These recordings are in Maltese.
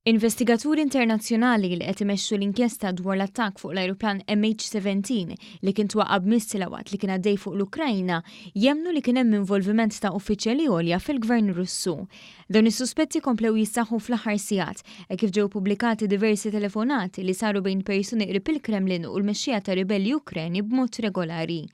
Investigaturi internazzjonali li qed imexxu l-inkjesta dwar l-attakk fuq l-ajruplan MH17 li kien twaqqab missila waqt li kien għaddej fuq l-Ukrajna jemmnu li kien hemm involviment ta' uffiċjali għolja fil-Gvern Russu. Dawn is-suspetti komplew jissaħħu fl-aħħar sigħat kif ġew pubblikati diversi telefonati li saru bejn persuni qrib il-Kremlin u l-mexxija ta' ribelli Ukreni b'mod regolari.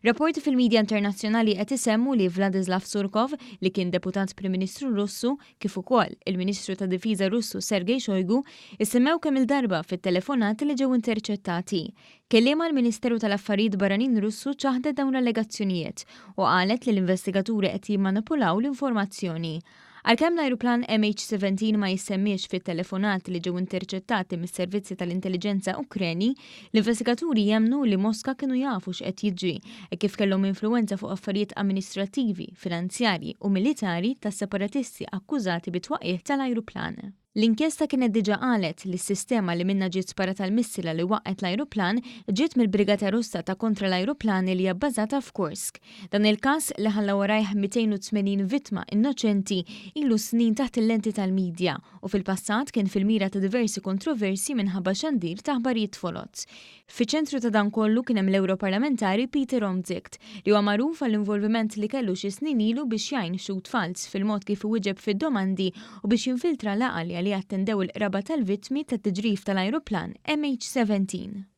Rapporti fil-medja internazzjonali qed isemmu li Wladyslaw Surkov li kien deputat Prim Ministru Russu kif ukoll il-Ministru ta' Difiża Russu Sergej Shoigu issemmew kemm il-darba fit-telefonati li ġew interċettati. Kelliema l-Ministeru tal-Affarijiet Barranin Russu ċaħdet dawn l-allegazzjonijiet u qalet li l-investigaturi qed jimmanipulaw l-informazzjoni. Għalkemm l-ajruplan MH17 ma jissemmiex fit-telefonati li ġew interċettati mis-servizzi tal-intelligenza Ukreni, l-investigaturi jemmnu li Mosca kienu jafu x'qed jiġri kif kellhom influenza fuq affarijiet amministrattivi, finanzjarji u militari tas-separatisti akkużati bit-twaqqih tal-ajruplan. L-inkjesta kienet diġa qalet li s-sistema li minna ġiet spara tal-missila li waqqet l-ajruplan ġiet mill-Brigata Russa ta' kontra l-ajruplani li hija bbażata f'Kursk. Dan il-każ li ħalla warajh 280 vittma innoċenti ilu snin taħt il-lenti tal-medja u fil-passat kien fil-mira ta' diversi kontroversi minħabba xandir ta' ħbarijiet folot. Fiċ-ċentru ta' dan kollu kien hemm l-Ewroparlamentari Pieter Omtzigt li huwa magħruf għall-involviment li kellu xi snin ilu biex jgħin xut fals fil-mod kif iwieġeb fid-domandi u biex jinfiltra l-għalja li attendew il-qraba tal-vittmi tat-tiġrif tal-ajruplan MH17.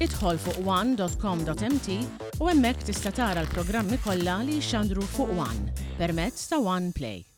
Idħol fuq one.com.mt u hemmhekk tista' tara l-programmi kollha li jxandru fuq One permezz ta' One Play.